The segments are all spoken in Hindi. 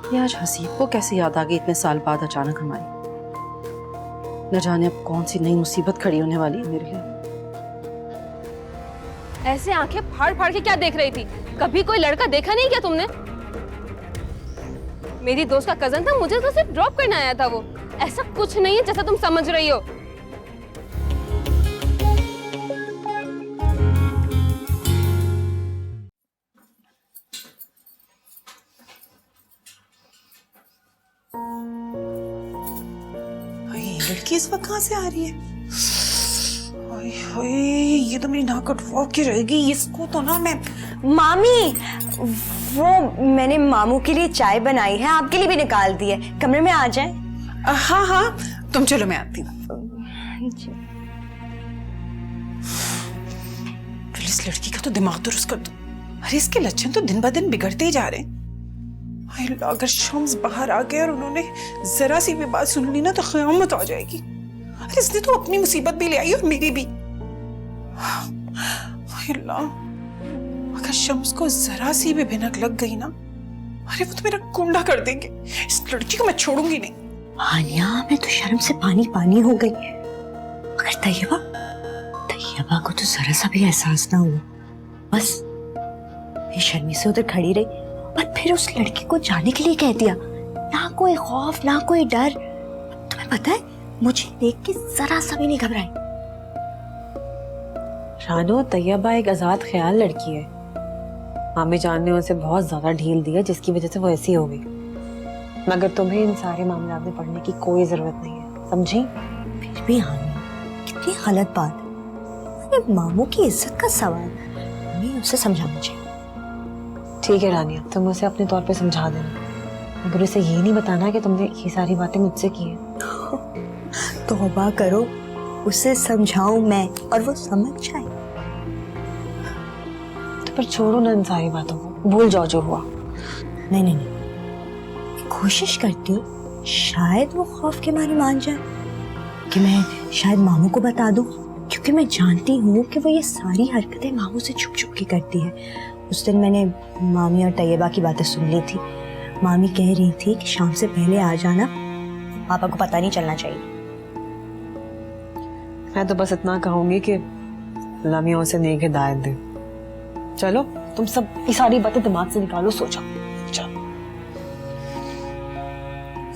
ये आज हसीब को कैसे याद आ गई इतने साल बाद अचानक हमारी। न जाने अब कौन सी नई मुसीबत खड़ी होने वाली है मेरे लिए। ऐसे आंखें फाड़ फाड़ के क्या देख रही थी? कभी कोई लड़का देखा नहीं क्या तुमने? मेरी दोस्त का कजन था, मुझे तो सिर्फ ड्रॉप करने आया था वो। ऐसा कुछ नहीं है जैसा तुम समझ रही हो। लड़की इस वक्त कहाँ से आ रही है? ओए, ये तो मेरी नाक कटवा के रहेगी। इसको तो ना मैं। मामी, वो मैंने मामू के लिए चाय बनाई है, आपके लिए भी निकाल दी है। कमरे में आ जाए। हाँ हाँ, तुम चलो, मैं आती हूँ। इस लड़की का तो दिमाग दुरुस्त कर दो। अरे इसके लक्षण तो दिन ब दिन बिगड़ते ही जा रहे हैं। अगर शम्स बाहर आ गए और उन्होंने जरा सी भी बात सुन ली ना तो क़यामत आ जाएगी। अरे इसने तो अपनी मुसीबत भी ले आई और मेरी भी। अल्लाह, अगर शम्स को जरा सी भी भिनक लग गई ना, अरे वो तो मेरा गुंडा कर देंगे। इस लड़की को मैं छोड़ूंगी नहीं। आनिया, मैं तो शर्म से पानी पानी हो गई। अगर तैयबा को तो जरा सा भी एहसास ना हुआ, बस बेशर्मी से उधर खड़ी रही और फिर उस लड़की को जाने के लिए कह दिया। ना कोई खौफ, ना कोई डर। तुम्हें पता है, मुझे देख के जरा सा भी नहीं घबराई। रानो, तैयबा एक आजाद ख्याल लड़की है। मामी जान ने उसे बहुत ज्यादा ढील दी है, जिसकी वजह से वो ऐसी हो गई। मगर तुम्हें इन सारे मामलों में पढ़ने की कोई जरूरत नहीं है, समझी? फिर भी आनिया, कितनी गलत बात है। अरे मामू की इज्जत का सवाल, हमें उसे समझाना चाहिए। ठीक है रानिया, तुम उसे अपने तौर पे समझा देना, मगर उसे ये नहीं बताना कि तुमने ये सारी बातें मुझसे की हैं। तौबा करो, उसे समझाऊं मैं और वो समझ जाए। तो पर छोड़ो ना इन सारी बातों को, भूल जाओ जो हुआ। नहीं नहीं नहीं, कोशिश करती हूँ शायद वो खौफ के मारे मान जाए, कि मैं शायद मामू को बता दूं, क्योंकि मैं जानती हूँ कि वो ये सारी हरकतें मामू से छुप छुप के करती है। उस दिन मैंने मामी और तैयबा की बातें सुन ली थी। मामी कह रही थी कि शाम से पहले आ जाना, पापा को पता नहीं चलना चाहिए। मैं तो बस इतना कहूंगी कि लम्हा उसे नेक हिदायत दे। चलो तुम सब ये सारी बातें दिमाग से निकालो, सोचो। चलो,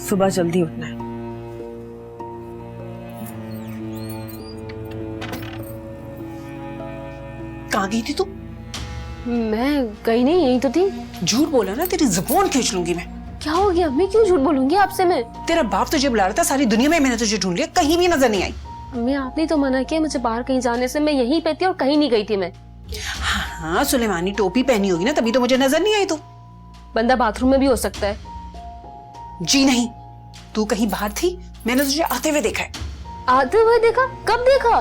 सुबह जल्दी उठना है। कहाँ गई थी तू? मैं गई नहीं, यही तो थी। झूठ बोला ना, तेरी जुबान खींच लूंगी मैं। क्या हो गया? मैं क्यों झूठ बोलूंगी आपसे? मैं तेरा बाप तुझे बुला रहा था, सारी दुनिया में मैंने तुझे ढूंढ लिया, कहीं भी नजर नहीं आई। अम्मी, आपने तो मना किया मुझे बाहर कहीं जाने से। मैं यहीं पे थी और कहीं नहीं गई थी मैं। हाँ, सुलेमानी टोपी पहनी होगी ना, तभी तो मुझे नजर नहीं आई। तू बंदा बाथरूम में भी हो सकता है। जी नहीं, तू कहीं बाहर थी, मैंने तुझे आते हुए देखा है। आते हुए देखा? कब देखा?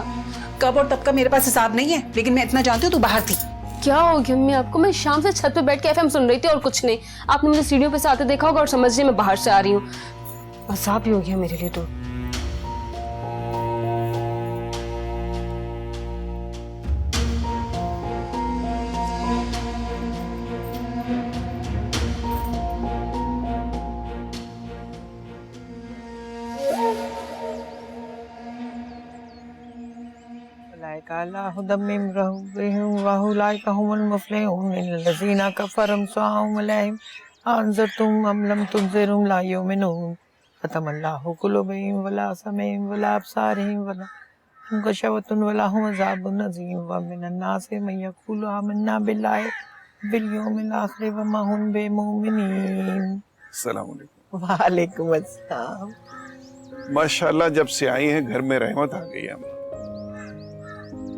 कब और तब का मेरे पास हिसाब नहीं है, लेकिन मैं इतना जानती हूँ तू बाहर थी। क्या हो गया अम्मी आपको? मैं शाम से छत पे बैठ के एफएम सुन रही थी और कुछ नहीं। आपने मुझे सीढ़ियों पे से आते देखा होगा और समझिए मैं बाहर से आ रही हूँ। मजाक ही हो गया मेरे लिए तो। वालेकुम अस्सलाम। माशाल्लाह, जब से आई हैं घर में रहमत आ गई है।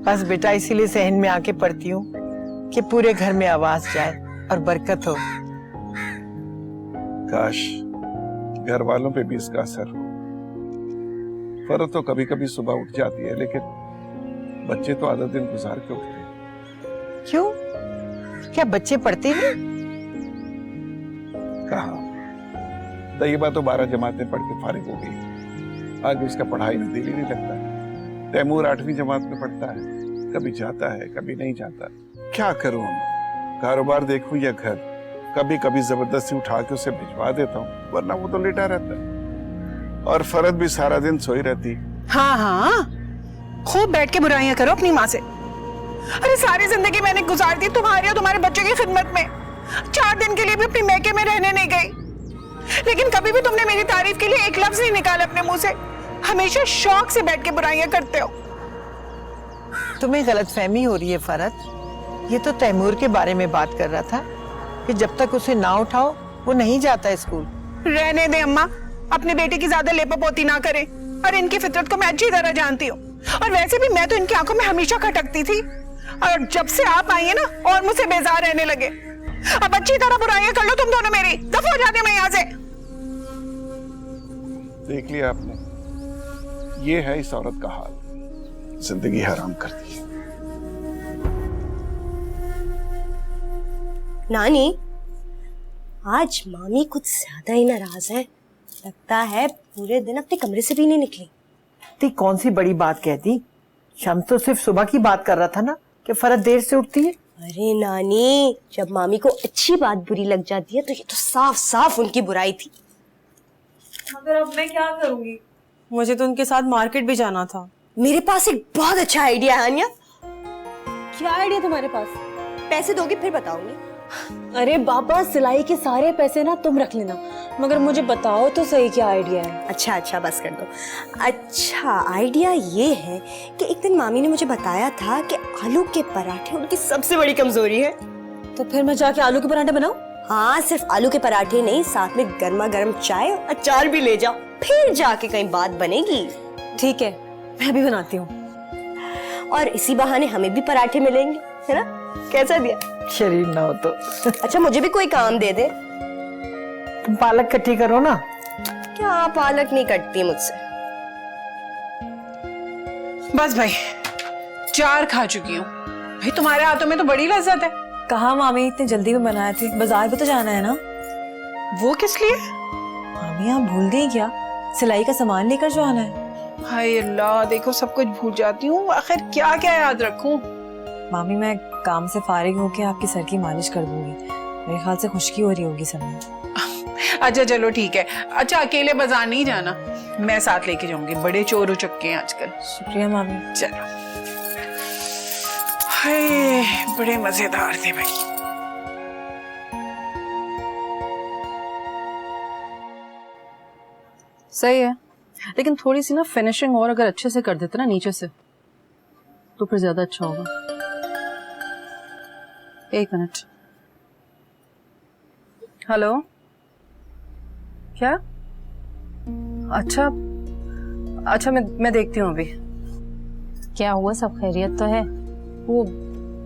बस बेटा, इसीलिए सहन में आके पढ़ती हूँ कि पूरे घर में आवाज जाए और बरकत हो। काश घर वालों पे भी इसका असर हो। फर्ज तो कभी कभी सुबह उठ जाती है, लेकिन बच्चे तो आधा दिन गुजार के उठते हैं। क्यों? क्या बच्चे पढ़ते नहीं? कहा तैयबा तो 12 जमातें पढ़ के फारिग हो गई। आज उसका पढ़ाई में दिल ही नहीं लगता। तैमूर 8वीं जमात में पढ़ता है, कभी जाता है कभी नहीं जाता। क्या करूं, कारोबार देखूं या घर, कभी कभी जबरदस्ती उठा के उसे भिजवा देता हूँ, वरना वो तो लेटा रहता है। और फरद भी सारा दिन सोई रहती। हाँ हाँ, खूब बैठ के बुराइयां करो अपनी माँ से। अरे सारी जिंदगी मैंने गुजार दी तुम्हारी और तुम्हारे बच्चों की खिदमत में, 4 दिन के लिए भी अपनी मैके में रहने नहीं गई, लेकिन कभी भी तुमने मेरी तारीफ के लिए एक लफ्ज नहीं निकाला अपने मुंह से। हमेशा शौक से बैठ के बुराइयां करते हो। तुम्हें गलतफहमी हो रही है फरद। ये तो तैमूर के बारे में बात कर रहा था कि जब तक उसे ना उठाओ वो नहीं जाता स्कूल। रहने दे अम्मा, अपने बेटे की ज्यादा लेपापोती ना करें। और इनकी फितरत को मैं अच्छी तरह जानती हूँ, और वैसे भी मैं तो इनकी आंखों में हमेशा खटकती थी, और जब से आप आई है ना और मुझसे बेजार रहने लगे। अब अच्छी तरह बुराइयां कर लो तुम दोनों मेरी, दफा हो जाते मैं यहाँ से। देख लिया आपने, ये है इस औरत का हाल, जिंदगी हराम कर दी है। नानी, आज मामी कुछ ज्यादा ही नाराज है। लगता है पूरे दिन अपने कमरे से भी नहीं निकली। इतनी कौन सी बड़ी बात कहती? शम्स तो सिर्फ सुबह की बात कर रहा था ना कि फरद देर से उठती है। अरे नानी, जब मामी को अच्छी बात बुरी लग जाती है तो ये तो साफ साफ उनकी बुराई थी। मगर अब मैं क्या करूंगी? मुझे तो उनके साथ मार्केट भी जाना था। मेरे पास एक बहुत अच्छा आइडिया है आन्या। क्या आइडिया तुम्हारे पास? पैसे दोगे फिर बताऊंगी। अरे बाबा, सिलाई के सारे पैसे ना तुम रख लेना, मगर मुझे बताओ तो सही क्या आइडिया है। अच्छा अच्छा, बस कर दो। अच्छा, आइडिया ये है कि एक दिन मामी ने मुझे बताया था कि आलू के पराठे उनकी सबसे बड़ी कमजोरी है। तो फिर मैं जाके आलू के पराठे बनाऊं? हाँ, सिर्फ आलू के पराठे नहीं, साथ में गर्मा गर्म चाय और अचार भी ले जाओ, फिर जाके कहीं बात बनेगी। ठीक है, मैं भी बनाती हूँ। और इसी बहाने हमें भी पराठे मिलेंगे, है ना? कैसा दिया? शरीर ना हो तो। अच्छा, मुझे भी कोई काम दे दे। तुम पालक इकट्ठी करो ना। क्या पालक नहीं कटती मुझसे। बस भाई, 4 खा चुकी हूँ। भाई तुम्हारे हाथों में तो बड़ी लज्जत है। कहा मामी, इतनी जल्दी में बनाए थे? बाजार भी तो जाना है ना। वो किस लिए? मामी आप भूल गई क्या? सिलाई का सामान लेकर जो आना है। हाय अल्लाह, देखो सब कुछ भूल जाती हूँ। आखिर क्या क्या याद रखूं? मामी, मैं काम से फारिग होके आपकी सर की मालिश कर दूंगी। मेरे ख्याल से खुश्की हो रही होगी सर में। अच्छा चलो ठीक है। अच्छा, अकेले बाजार नहीं जाना, मैं साथ लेके जाऊंगी। बड़े चोर हो चुके हैं आजकल। शुक्रिया मामी। चलो। हाय, बड़े मजेदार थे भाई। सही है, लेकिन थोड़ी सी ना फिनिशिंग और अगर अच्छे से कर देते ना नीचे से तो फिर ज्यादा अच्छा होगा। 1 मिनट। हेलो, क्या? अच्छा अच्छा, मैं देखती हूँ अभी। क्या हुआ, सब खैरियत तो है? वो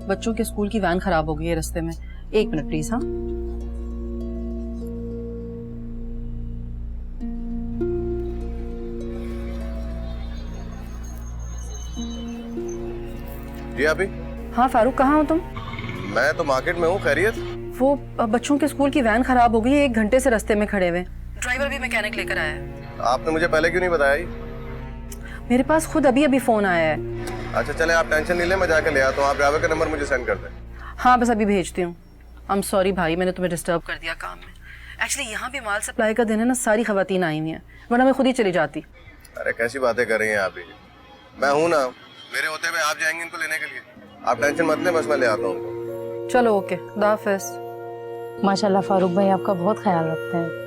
बच्चों के स्कूल की वैन खराब हो गई है रास्ते में। 1 मिनट प्लीज। हाँ, जी अभी? हाँ फारूक, कहाँ हो तुम? मैं तो मार्केट में हूँ। खैरियत? वो बच्चों के स्कूल की वैन खराब हो गई है, 1 घंटे से रास्ते में खड़े हुए। ड्राइवर भी मैकेनिक लेकर आया है। आपने मुझे पहले क्यों नहीं बताया? मेरे पास खुद अभी फोन आया है। अच्छा चले, आप टेंशन नहीं ले, मैं जाकर ले आता हूँ। आप ड्राइवर का नंबर मुझे सेंड कर दें। हाँ बस अभी भेजती हूँ। आई एम सॉरी भाई, मैंने तुम्हें डिस्टर्ब कर दिया काम में। एक्चुअली यहाँ भी माल सप्लाई का दिन है ना, सारी खवातीन आई हुई हैं, वरना मैं खुद ही चली जाती। अरे कैसी बातें कर रही हैं आप ही? मैं हूँ ना, मेरे होते हुए आप जाएंगे इनको लेने के लिए। आप टेंशन मत लें, बस मैं ले आता हूँ। चलो ओके, खुदा हाफिज़। माशाल्लाह फारूक भाई आपका बहुत ख्याल रखते हैं।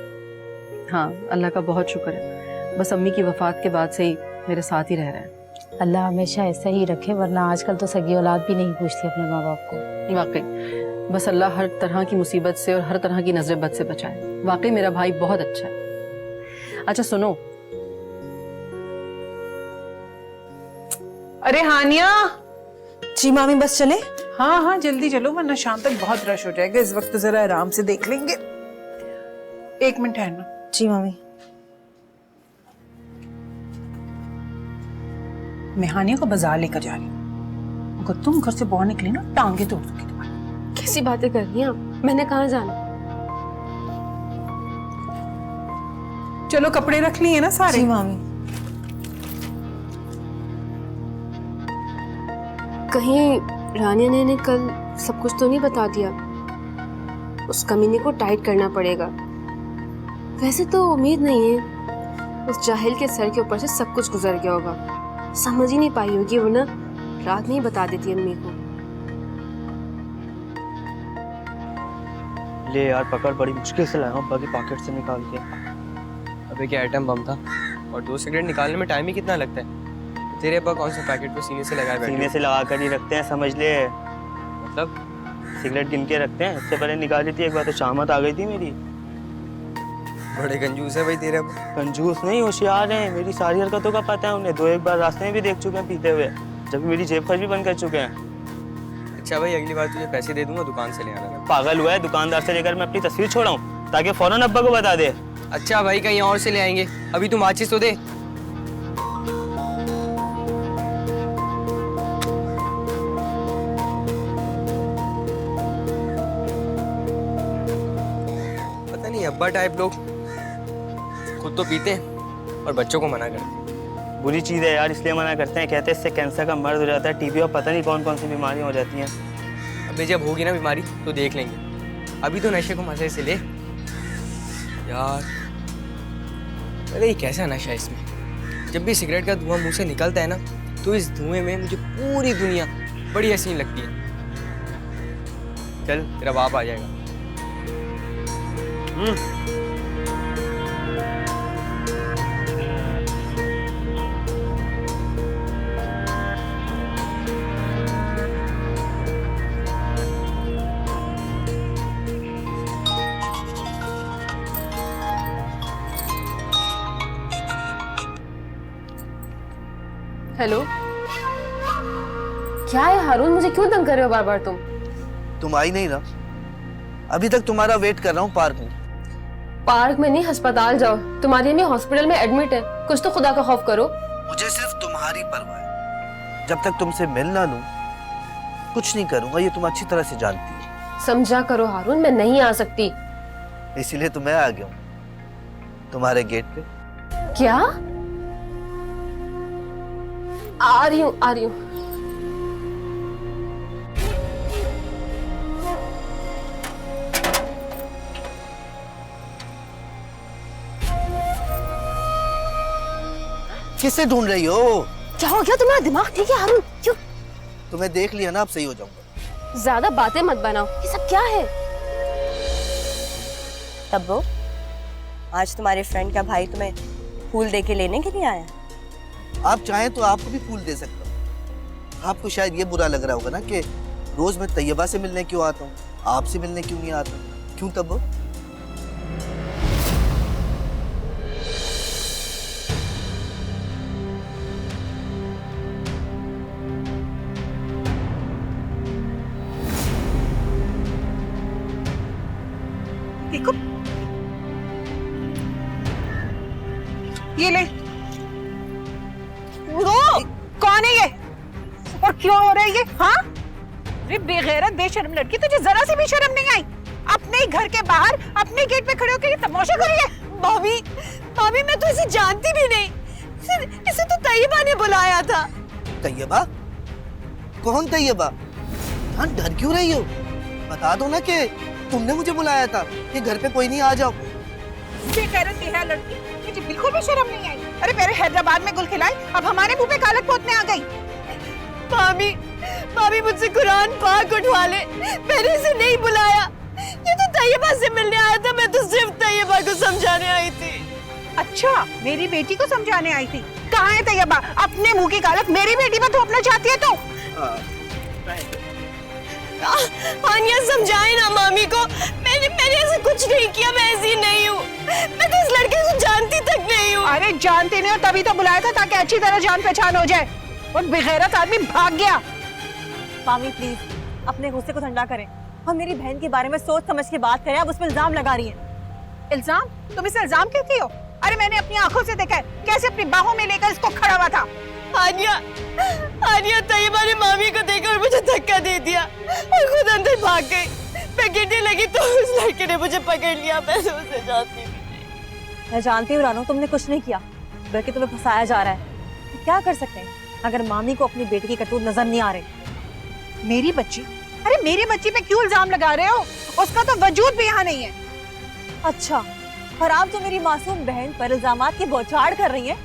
हाँ, अल्लाह का बहुत शुक्र है। बस अम्मी की वफात के बाद से ही मेरे साथ ही रह रहे हैं। अल्लाह हमेशा ऐसा ही रखे, वरना आजकल तो सगी औलाद भी नहीं पूछती अपने माँ बाप को। वाकई, बस अल्लाह हर तरह की मुसीबत से और हर तरह की नजर बद से बचाए। वाकई मेरा भाई बहुत अच्छा है। अच्छा सुनो। अरे हानिया। जी मामी, बस चले? हाँ हाँ जल्दी चलो, वरना शाम तक बहुत रश हो जाएगा। इस वक्त जरा आराम से देख लेंगे। 1 मिनट है ना? जी मामी। मैं हानिया को बाजार लेकर जा रही हूँ। अगर तुम घर से बाहर निकले ना, टांगे तोड़ दूंगी तुम्हारी। कैसी बातें कर रही हैं आप? मैंने कहाँ जाना? चलो, कपड़े रख लिए ना सारे? जी मामी। कहीं रानिया ने कल सब कुछ तो नहीं बता दिया? उस कमीने को टाइट करना पड़ेगा। वैसे तो उम्मीद नहीं है, उस जाहिल के सर के ऊपर से सब कुछ गुजर गया होगा, समझ ही नहीं पाई होगी, वरना रात में ही बता देती अम्मी को। ले यार पकड़, बड़ी मुश्किल से लाया हूँ अब्बा की पॉकेट से निकाल के। अबे क्या आइटम बम था, और 2 सिगरेट निकालने में टाइम ही कितना लगता है। तेरे अब्बा कौन सा पैकेट को सीने से लगाए बैठे? सीने से लगा कर ही रखते हैं, समझ ले। मतलब सिगरेट गिन के रखते हैं, इससे पहले निकाली थी एक बार तो शामत आ गई थी मेरी। बड़े कंजूस है भाई तेरे अब्बा। कंजूस नहीं, होशियार हैं, मेरी सारी हरकतों का पता है उन्हें। 2-1 बार रास्ते में भी देख चुके हैं पीते हुए, जब मेरी जेब खर्च भी बंद कर चुके हैं। अच्छा भाई, अगली बार तुझे पैसे दे दूंगा, दुकान से ले आना। पागल हुआ है, दुकानदार से लेकर मैं अपनी तस्वीर छोड़ाऊं ताकि फौरन अब्बा को बता दे। अच्छा भाई, कहीं और से ले आएंगे, अभी तुम माचिस तो दे। पता नहीं अब्बा टाइप लोग खुद तो पीते हैं और बच्चों को मना करते हैं। बुरी चीज़ है यार, इसलिए मना करते हैं, कहते हैं इससे कैंसर का मर्ज हो जाता है, टीबी और पता नहीं कौन कौन सी बीमारियां हो जाती हैं। अबे जब होगी ना बीमारी तो देख लेंगे, अभी तो नशे को मजे से ले यार। अरे ये कैसा नशा है इसमें, जब भी सिगरेट का धुआं मुंह से निकलता है ना, तो इस धुएं में मुझे पूरी दुनिया बड़ी हसीन लगती है। चल तेरा बाप आ जाएगा। हेलो, क्या है हारून, मुझे क्यों तंग कर रहे हो बार बार तुम? तुम आई नहीं ना, अभी तक तुम्हारा वेट कर रहा हूँ पार्क में। पार्क में नहीं, अस्पताल जाओ, तुम्हारी अम्मी हॉस्पिटल में एडमिट है, कुछ तो खुदा का खौफ करो। मुझे सिर्फ तुम्हारी परवाह है, जब तक तुमसे मिल ना लूं कुछ नहीं करूंगा, ये तुम अच्छी तरह से जानती हो। समझा करो हारून, मैं नहीं आ सकती। इसीलिए तो मैं आ गया हूँ तुम्हारे गेट पे। क्या? आ रही हूँ, आ रही हूँ। किसे ढूंढ रही हो? क्या हो गया, तुम्हारा दिमाग ठीक है हारून? क्यों? तुम्हें देख लिया ना, अब सही हो जाऊंगा। ज्यादा बातें मत बनाओ, ये सब क्या है? तब्बो, आज तुम्हारे फ्रेंड का भाई तुम्हें फूल दे के लेने के लिए आया। आप चाहें तो आपको भी फूल दे सकता हूँ। आपको शायद ये बुरा लग रहा होगा ना कि रोज मैं तैयबा से मिलने क्यों आता हूँ, आपसे मिलने क्यों नहीं आता? क्यों तब्बो? देखो ये ले। कौन है ये और क्यों हो रहा है ये? हाँ, अरे बेगैरत बेशर्म लड़की, तुझे जरा सी भी शर्म नहीं आई? अपने ही घर के बाहर अपने गेट पे खड़े होकर ये तमाशा कर रही है। भाभी, भाभी मैं तो इसे जानती भी नहीं, इसे तो तैयबा ने बुलाया था। तैयबा? कौन तैयबा? हाँ, डर क्यों रही हो? बता दो ना कि तुमने मुझे बुलाया था कि घर पे कोई नहीं, आ जाओ। बेगैरत है लड़की, मुझे बिल्कुल भी शर्म नहीं आई। अरे मेरे हैदराबाद में गुल खिलाई, अब हमारे मुंह पे कालक पोतने आ गई। भाभी, भाभी मुझसे कुरान पाक उठवा ले, मैंने इसे नहीं बुलाया, ये तो तैयबा से मिलने आया था, मैं तो सिर्फ तैयबा को समझाने आई थी। अच्छा, मेरी बेटी को समझाने आई थी? कहाँ है तैयबा? अपने मुंह की कालक मेरी बेटी पर थोपना चाहती है तो? आनिया समझाए ना मामी को, मैंने ऐसा कुछ नहीं किया, मैं ऐसी नहीं हूँ, मैं तो इस लड़के को जानती तक नहीं हूँ। अरे जानती नहीं हो तभी तो बुलाया था, ताकि अच्छी तरह जान पहचान हो जाए। और बेगैरत आदमी भाग गया। मामी प्लीज अपने गुस्से को ठंडा करें और मेरी बहन के बारे में सोच समझ के बात करें। आप उस पर इल्जाम लगा रही हैं। इल्जाम? तुम इसे इल्जाम कहती हो? अरे मैंने अपनी आंखों से देखा है कैसे अपनी बाहों में लेकर इसको खड़ा हुआ था। आनिया तैयबा ने मामी को देखकर मुझे धक्का दे दिया और खुद अंदर भाग गई। मैं गिरने लगी तो उस लड़के ने मुझे पकड़ लिया। मैं तो उसे जानती भी नहीं। मैं जानती हूँ रानू, तुमने कुछ नहीं किया, बल्कि तुम्हें फंसाया जा रहा है। तो क्या कर सकते हैं अगर मामी को अपनी बेटी की करतूत नजर नहीं आ रही? मेरी बच्ची अरे मेरे बच्चे पे क्यों इल्जाम लगा रहे हो? उसका तो वजूद भी यहाँ नहीं है। अच्छा, और आप जो मेरी मासूम बहन पर इल्जामात की बौछार कर रही हैं,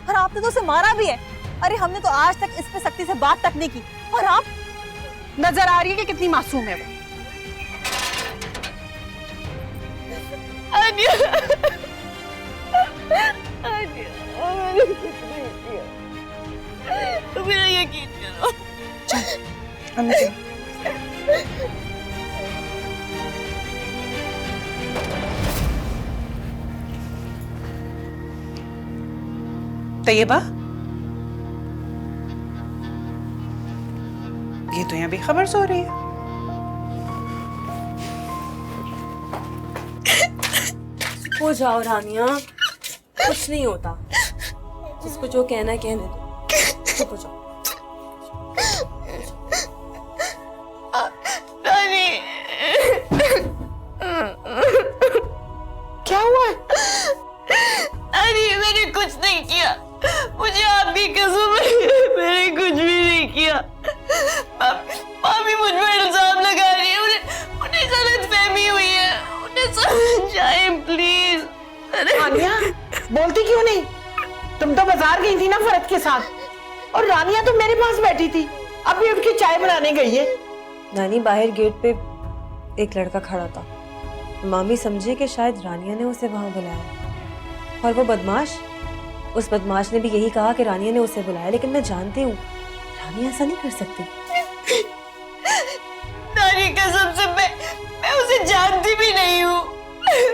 और आपने तो उसे मारा भी है। अरे हमने तो आज तक इस पे सख्ती से बात तक नहीं की, और आप नजर आ रही है कि कितनी मासूम है वो। आनिया, आनिया, मैंने कुछ नहीं किया। तुम मेरा यकीन करो। तैयबा, ये तो यहाँ बेखबर सो रही है। हो जाओ रानिया, कुछ नहीं होता। जिसको जो कहना है कहने दो। चुप हो जाओ। रानी, क्या हुआ? अरे मैंने कुछ नहीं किया, मुझे आपकी कसम है, मैंने कुछ भी नहीं किया। भाभी मुझ पर इल्जाम लगा रही है, उन्हें गलतफहमी हुई है, उन्हें समझाएं प्लीज। रानिया, बोलती क्यों नहीं? तुम तो बाजार गई थी ना फरत के साथ, और रानिया तो मेरे पास बैठी थी, अभी उठ के चाय बनाने गई है। नानी, बाहर गेट पे एक लड़का खड़ा था। मामी समझे कि शायद रानिया ने उसे वहां बुलाया, और वो बदमाश, उस बदमाश ने भी यही कहा कि रानिया ने उसे बुलाया, लेकिन मैं जानती हूँ रानिया ऐसा नहीं कर सकती। नानी कसम से मैं उसे जानती भी नहीं हूँ,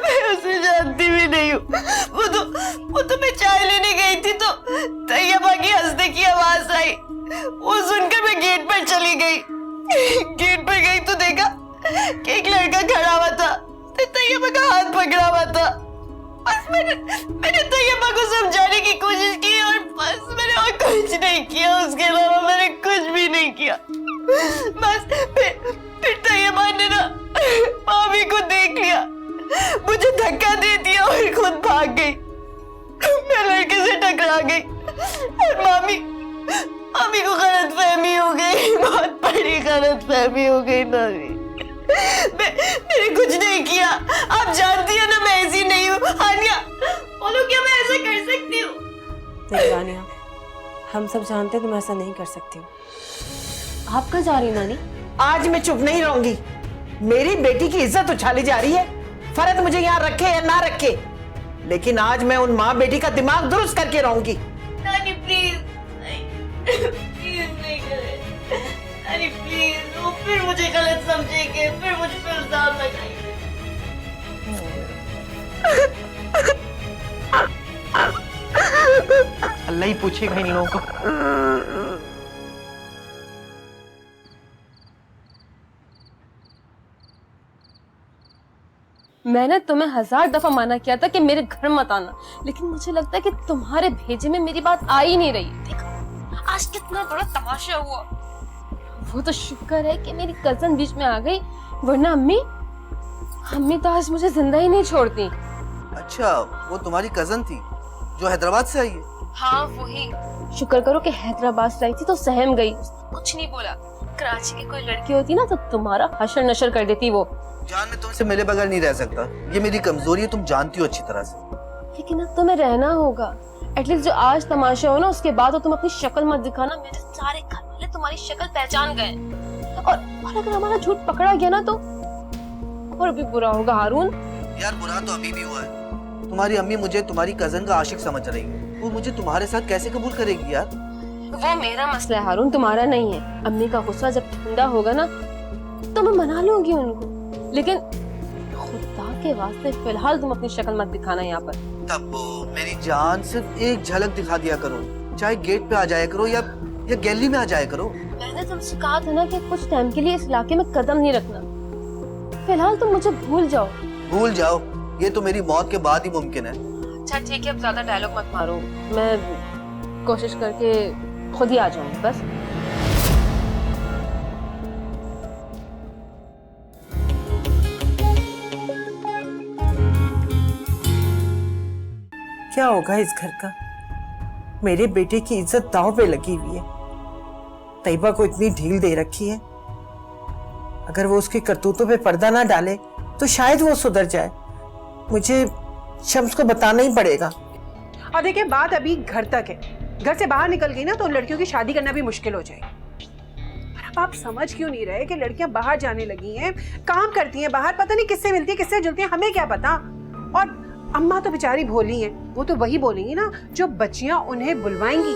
मैं उसे जानती भी नहीं हूँ। वो तो मैं चाय लेने गई थी तो तैयबा की हंसने की आवाज आई, वो सुनकर मैं गेट पर चली गई। गेट पर गई तो देखा कि एक लड़का खड़ा हुआ था, तैयबा का हाथ पकड़ा हुआ था। बस मैंने तैयबा को समझाने की कोशिश की, और बस मैंने और कुछ नहीं किया, उसके अलावा मैंने कुछ भी नहीं किया। बस फिर तैयबा ने ना भाभी को देख लिया, मुझे धक्का दे दिया और खुद भाग गई। मैं लड़के से टकरा गई, और मामी को गलतफहमी हो गई, बहुत बड़ी गलतफहमी हो गई। नानी, मैंने कुछ नहीं किया, आप जानती है ना मैं ऐसी नहीं हूँ। आनिया, बोलो क्या मैं ऐसा कर सकती हूँ? नहीं रानिया, हम सब जानते तुम ऐसा नहीं कर सकती हो। आप कहाँ जा रही नानी? आज मैं चुप नहीं रहूंगी। मेरी बेटी की इज्जत उछाली जा रही है, फरत मुझे यहाँ रखे या ना रखे, लेकिन आज मैं उन माँ बेटी का दिमाग दुरुस्त करके रहूंगी। नानी प्लीज, प्लीज नहीं करे नानी, प्लीज। वो फिर मुझे गलत समझेंगे, फिर मुझ पर इल्जाम लगाएंगे। अल्लाह ही पूछेगा इन लोगों को। मैंने तुम्हें 1000 दफा माना किया था कि मेरे घर मत आना, लेकिन मुझे लगता है कि तुम्हारे भेजे में मेरी बात आ ही नहीं रही। देखो आज कितना बड़ा तमाशा हुआ। वो तो शुक्र है कि मेरी कजन बीच में आ गई, वरना अम्मी तो आज मुझे जिंदा ही नहीं छोड़ती। अच्छा, वो तुम्हारी कजन थी जो हैदराबाद से आई है? हाँ वही। शुक्र करो कि हैदराबाद से आई थी तो सहम गई, कुछ नहीं बोला। कराची की कोई लड़की होती ना तो तुम्हारा हशर नशर कर देती वो। जान, मैं तुमसे मिले बगैर नहीं रह सकता, ये मेरी कमजोरी है, तुम जानती हो अच्छी तरह से। लेकिन अब तुम्हें रहना होगा। एटलीस्ट जो आज तमाशा हो ना, उसके बाद तो तुम अपनी शक्ल मत दिखाना, मेरे सारे घर वाले तुम्हारी शक्ल पहचान गए। और अगर हमारा झूठ पकड़ा गया ना तो और भी बुरा होगा हारून। यार बुरा तो अभी भी हुआ है। तुम्हारी अम्मी मुझे तुम्हारी कजन का आशिक समझ रही है, वो मुझे तुम्हारे साथ कैसे कबूल करेगी यार? वो मेरा मसला है हारून, तुम्हारा नहीं है। अम्मी का गुस्सा जब ठंडा होगा ना तो मैं मना लूंगी उनको, लेकिन खुदा के वास्ते फिलहाल तुम अपनी शक्ल मत दिखाना यहाँ पर। तब्बो मेरी जान, सिर्फ एक झलक दिखा दिया करो, चाहे गेट पे आ जाया करो या गैलरी में आ जाया करो। मैंने तुमसे कहा था ना कि कुछ टाइम के लिए इस इलाके में कदम नहीं रखना। फिलहाल तुम मुझे भूल जाओ। भूल जाओ? ये तो मेरी मौत के बाद ही मुमकिन है। अच्छा ठीक है, अब ज्यादा डायलॉग मत मारो, मैं कोशिश करके खुद ही आ जाऊंगी बस। क्या होगा इस घर का? मेरे बेटे की इज्जत दांव पे लगी हुई है। तैयबा को इतनी ढील दे रखी है, अगर वो उसकी करतूतों पे पर्दा ना डाले तो शायद वो सुधर जाए। मुझे शम्स को बताना ही पड़ेगा। और देखिए बात अभी घर तक है, घर से बाहर निकल गई ना तो उन लड़कियों की शादी करना भी मुश्किल हो जाएगी। पर अब आप समझ क्यों नहीं रहे कि लड़कियां बाहर जाने लगी हैं, काम करती हैं बाहर, पता नहीं किससे मिलती है किससे जुलती है, हमें क्या पता। और अम्मा तो बेचारी भोली हैं, वो तो वही बोलेंगी ना जो बच्चियां उन्हें बुलवाएंगी।